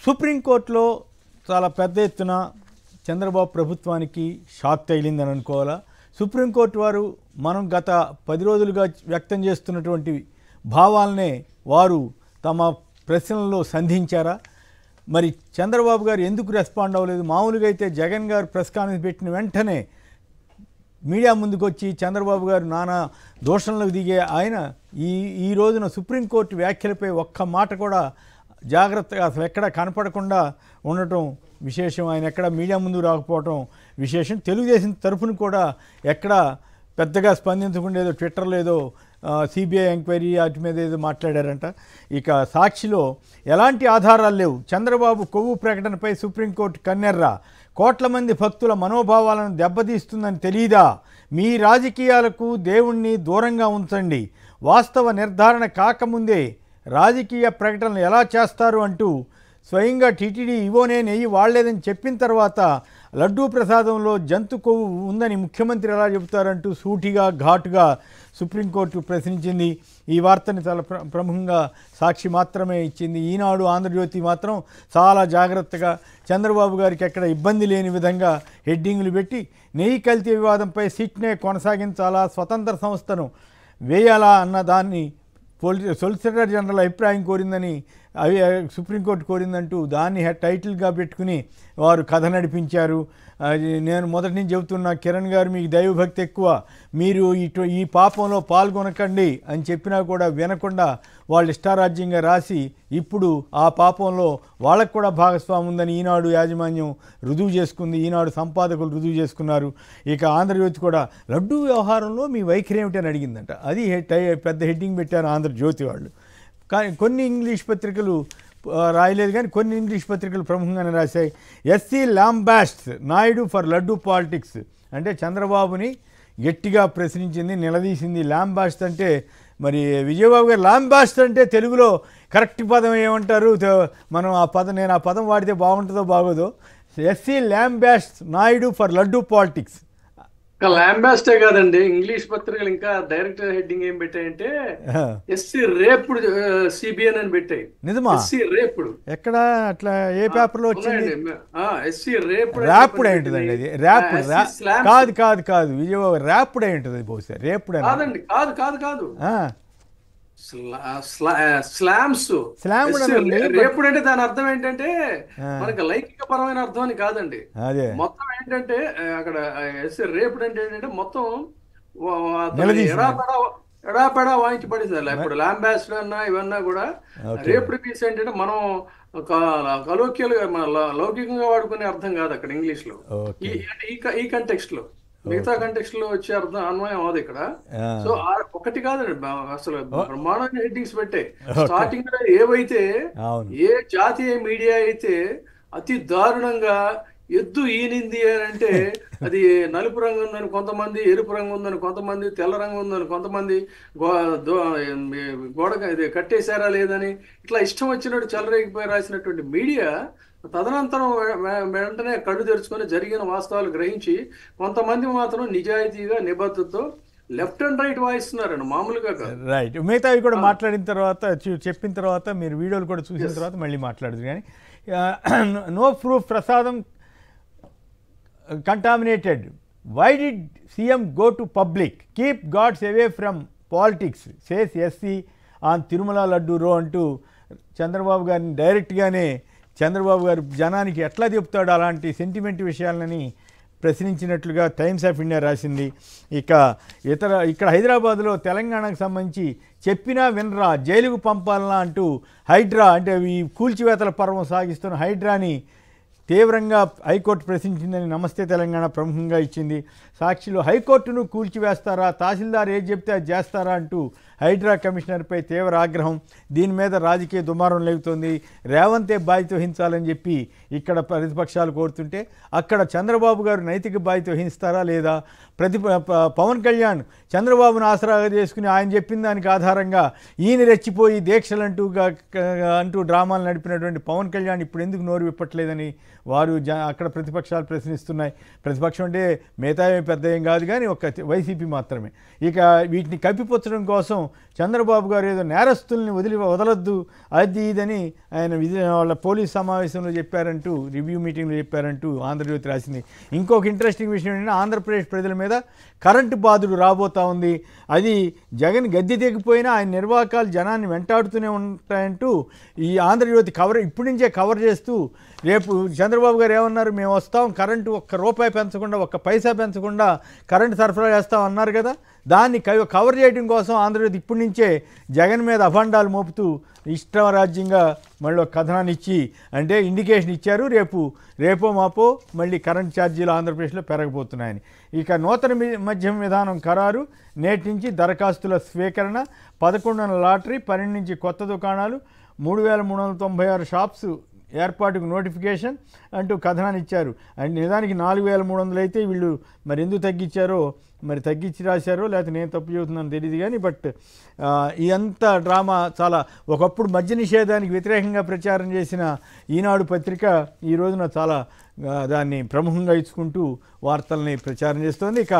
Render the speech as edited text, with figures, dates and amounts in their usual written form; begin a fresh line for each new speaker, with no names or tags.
సుప్రీంకోర్టులో చాలా పెద్ద ఎత్తున చంద్రబాబు ప్రభుత్వానికి షాక్ తగిలిందని అనుకోవాలా. సుప్రీంకోర్టు వారు మనం గత 10 రోజులుగా వ్యక్తం చేస్తున్నటువంటి భావాలనే వారు తమ ప్రశ్నలలో సంధించారా? మరి చంద్రబాబు గారు ఎందుకు రెస్పాండ్ అవ్వలేదు? మామూలుగా అయితే జగన్ గారు ప్రెస్ కాన్ఫరెన్స్ పెట్టిన వెంటనే మీడియా ముందుకు వచ్చి చంద్రబాబు గారు నానా దోషణలకు దిగే ఆయన ఈ రోజున సుప్రీంకోర్టు వ్యాఖ్యలపై ఒక్క మాట కూడా జాగ్రత్తగా అసలు ఎక్కడ కనపడకుండా ఉండటం విశేషం. ఆయన ఎక్కడ మీడియా ముందు రాకపోవటం విశేషం. తెలుగుదేశం తరఫున కూడా ఎక్కడ పెద్దగా స్పందించకుండా ఏదో ట్విట్టర్లో ఏదో సిబిఐ ఎంక్వైరీ వాటి మీద ఏదో మాట్లాడారంట. ఇక సాక్షిలో ఎలాంటి ఆధారాలు లేవు, చంద్రబాబు కొవ్వు ప్రకటనపై సుప్రీంకోర్టు కన్నెర్రా, కోట్ల మంది భక్తుల మనోభావాలను దెబ్బతీస్తుందని తెలీదా, మీ రాజకీయాలకు దేవుణ్ణి దూరంగా ఉంచండి, వాస్తవ నిర్ధారణ కాకముందే రాజకీయ ప్రకటనలు ఎలా చేస్తారు అంటూ స్వయంగా టీటీడీ ఇవోనే నెయ్యి వాడలేదని చెప్పిన తర్వాత లడ్డూ ప్రసాదంలో జంతు కొవ్వు ఉందని ముఖ్యమంత్రి ఎలా చెబుతారంటూ సూటిగా ఘాటుగా సుప్రీంకోర్టు ప్రశ్నించింది. ఈ వార్తని చాలా ప్రముఖంగా సాక్షి మాత్రమే ఇచ్చింది. ఈనాడు, ఆంధ్రజ్యోతి మాత్రం చాలా జాగ్రత్తగా చంద్రబాబు గారికి ఎక్కడ ఇబ్బంది లేని విధంగా హెడ్డింగులు పెట్టి నెయ్యి కల్తీ వివాదంపై సిట్నే కొనసాగించాలా, స్వతంత్ర సంస్థను వేయాలా అన్న దాన్ని సొలిసిటర్ జనరల్ అభిప్రాయం కోరిందని సుప్రీంకోర్టు కోరిందంటూ దాన్ని టైటిల్గా పెట్టుకుని వారు కథ నడిపించారు. నేను మొదటి నుంచి చెబుతున్నా, కిరణ్ గారు మీకు దైవభక్తి ఎక్కువ, మీరు ఈ పాపంలో పాల్గొనకండి అని చెప్పినా కూడా వినకుండా వాళ్ళు ఇష్టారాజ్యంగా రాసి ఇప్పుడు ఆ పాపంలో వాళ్ళకు కూడా భాగస్వామ్యం ఉందని ఈనాడు యాజమాన్యం రుజువు చేసుకుంది, ఈనాడు సంపాదకులు రుజువు చేసుకున్నారు. ఇక ఆంధ్రజ్యోతి కూడా లడ్డూ వ్యవహారంలో మీ వైఖరి ఏమిటని అడిగిందంట. అది పెద్ద హెడ్డింగ్ పెట్టారు ఆంధ్రజ్యోతి వాళ్ళు. కానీ కొన్ని ఇంగ్లీష్ పత్రికలు రాయలేదు, కానీ కొన్ని ఇంగ్లీష్ పత్రికలు ప్రముఖంగానే రాశాయి. SC lambast Naidu for laddu politics అంటే చంద్రబాబుని గట్టిగా ప్రశ్నించింది, నిలదీసింది. లాంబాస్ట్ అంటే మరి విజయబాబు గారు లాంబాస్ట్ అంటే తెలుగులో కరెక్ట్ పదం ఏమంటారు? మనం నేను ఆ పదం వాడితే బాగుంటుందో బాగోదో. SC lambast Naidu for laddu politics.
లాంబాస్టే కాదండి, ఇంగ్లీష్ పత్రికలు ఇంకా డైరెక్ట్ హెడ్డింగ్ ఏం పెట్టాయంటే ఎస్సీ రేపుడు సిబిఎన్ అని పెట్టాయి.
నిజమా?
ఎస్సీ రేపుడు
ఎక్కడ అట్లా ఏ పేపర్ లో వచ్చింది?
ఎస్సీ రేపుడు
ర్యాపుడ్ అయి ఉంటుందండి. అది ర్యాపుడ్ కాదు కాదు కాదు విజయబాబు, ర్యాపుడ్ అయి ఉంటుంది బహుశా. రేపుడ్
కాదండి, కాదు కాదు కాదు స్లామ్స్. రేపుడు అంటే దాని అర్థం ఏంటంటే మనకి లైంగిక పరమైన అర్థం అని కాదండి. మొత్తం ఏంటంటే అక్కడ రేపుడు అంటే ఏంటంటే మొత్తం ఎడాపెడా వాయించబడింది. ఇప్పుడు లాంబాస్టర్ అన్నా ఇవన్నా కూడా రేపుడు పీస్ ఏంటంటే మనం కలోక్యాలుగా మన లౌకికంగా వాడుకునే అర్థం కాదు అక్కడ ఇంగ్లీష్ లో, ఈ కంటెక్స్ట్ లో. మిగతా కంటెక్స్ట్ లో వచ్చే అర్థం అన్వయం అవదు ఇక్కడ. సో ఒకటి కాదండి, అసలు బ్రహ్మాండమైన హెడ్డింగ్స్ పెట్టాయి. స్టార్టింగ్ లో ఏవైతే ఏ జాతీయ మీడియా అయితే అతి దారుణంగా ఎద్దు ఈనింది అని అంటే అది నలుపు రంగు ఉందని కొంతమంది, ఎరుపు రంగు ఉందని కొంతమంది, తెల్ల రంగు ఉందని కొంతమంది, గోడ కట్టేశారా లేదని ఇట్లా ఇష్టం వచ్చినట్టు చెలరేగిపోయి రాసినటువంటి మీడియా తదనంతరం వెంటనే కళ్ళు తెరుచుకొని జరిగిన వాస్తవాలు గ్రహించి కొంతమంది మాత్రం నిజాయితీగా నిబద్ధతతో లెఫ్ట్ అండ్ రైట్ వాయిస్తున్నారండి, మామూలుగా కాదు.
రైట్. మిగతావి కూడా మాట్లాడిన తర్వాత చెప్పిన తర్వాత మీరు వీడియోలు కూడా చూసిన తర్వాత మళ్ళీ మాట్లాడదు. కానీ no proof prasadam contaminated, why did CM go to public, keep gods away from politics, says SC on Tirumala laddoo row అంటూ చంద్రబాబు గారిని డైరెక్ట్గానే చంద్రబాబు గారు జనానికి ఎట్లా చెప్తాడు అలాంటి సెంటిమెంట్ విషయాలని ప్రశ్నించినట్లుగా టైమ్స్ ఆఫ్ ఇండియా రాసింది. ఇక్కడ హైదరాబాద్లో తెలంగాణకు సంబంధించి చెప్పినా వినరా, జైలుకు పంపాలనా అంటూ హైడ్రా అంటే ఈ కూల్చివేతల పర్వం సాగిస్తున్న హైడ్రాని తీవ్రంగా హైకోర్టు ప్రశ్నించిందని నమస్తే తెలంగాణ ప్రముఖంగా ఇచ్చింది. సాక్షిలో హైకోర్టును కూల్చివేస్తారా, తహసీల్దార్ ఏది చెప్తే అది చేస్తారా అంటూ హైడ్రా కమిషనర్పై తీవ్ర ఆగ్రహం. దీని మీద రాజకీయ దుమారం లేగుతోంది. రేవంతే బాధ్యత వహించాలని చెప్పి ఇక్కడ ప్రతిపక్షాలు కోరుతుంటే అక్కడ చంద్రబాబు గారు నైతిక బాధ్యత వహిస్తారా లేదా? పవన్ కళ్యాణ్ చంద్రబాబును ఆసరాగా చేసుకుని ఆయన చెప్పిన దానికి ఆధారంగా ఈయన రెచ్చిపోయి దీక్షలంటూ డ్రామాలు నడిపినటువంటి పవన్ కళ్యాణ్ ఇప్పుడు ఎందుకు నోరు విప్పట్లేదని వారు అక్కడ ప్రతిపక్షాలు ప్రశ్నిస్తున్నాయి. ప్రతిపక్షం అంటే మిగతా పెద్ద ఏం కాదు, కానీ ఒక వైసీపీ మాత్రమే. ఇక వీటిని కప్పిపుచ్చడం కోసం చంద్రబాబు గారు ఏదో నేరస్తుల్ని వదలొద్దు అది ఇదని ఆయన వాళ్ళ పోలీస్ సమావేశంలో చెప్పారంటూ, రివ్యూ మీటింగ్లో చెప్పారంటూ ఆంధ్రజ్యోతి రాసింది. ఇంకొక ఇంట్రెస్టింగ్ విషయం ఏంటంటే ఆంధ్రప్రదేశ్ ప్రజల మీద కరెంటు బాధలు రాబోతూ ఉంది. అది జగన్ గద్దె దిగిపోయినా ఆయన నిర్వాహకాలు జనాన్ని వెంటాడుతూనే ఉంటాయంటూ ఈ ఆంధ్రజ్యోతి ఇప్పటి నుంచే కవర్ చేస్తూ, రేపు చంద్రబాబు గారు ఏమన్నారు, మేము వస్తాం కరెంటు ఒక్క రూపాయి పెంచకుండా, ఒక్క పైసా పెంచకుండా కరెంటు సరఫరా చేస్తాం అన్నారు కదా, దాన్ని కవర్ చేయడం కోసం ఆంధ్రజ్యోతి ఇప్పటి నుంచే జగన్ మీద అభండాలు మోపుతూ ఇష్టరాజ్యంగా మళ్ళీ ఒక కథనాన్ని ఇచ్చి, అంటే ఇండికేషన్ ఇచ్చారు రేపో మాపో మళ్ళీ కరెంట్ ఛార్జీలు ఆంధ్రప్రదేశ్లో పెరగబోతున్నాయని. ఇక నూతన మద్యం విధానం ఖరారు, నేటి నుంచి దరఖాస్తుల స్వీకరణ, 11 లాటరీ, 12 నుంచి కొత్త దుకాణాలు, 3396 షాప్స్ ఏర్పాటుకు నోటిఫికేషన్ అంటూ కథనాన్ని ఇచ్చారు. అండ్ నిజానికి 4300 అయితే వీళ్ళు మరి ఎందుకు తగ్గించారో, మరి తగ్గించి రాశారో లేకపోతే నేను తప్పు చెబుతున్నాను తెలియదు కానీ, బట్ ఇదంతా డ్రామా చాలా. ఒకప్పుడు మద్య నిషేధానికి వ్యతిరేకంగా ప్రచారం చేసిన ఈనాడు పత్రిక ఈ రోజున చాలా దాన్ని ప్రముఖంగా ఇచ్చుకుంటూ వార్తల్ని ప్రచారం చేస్తోంది. ఇక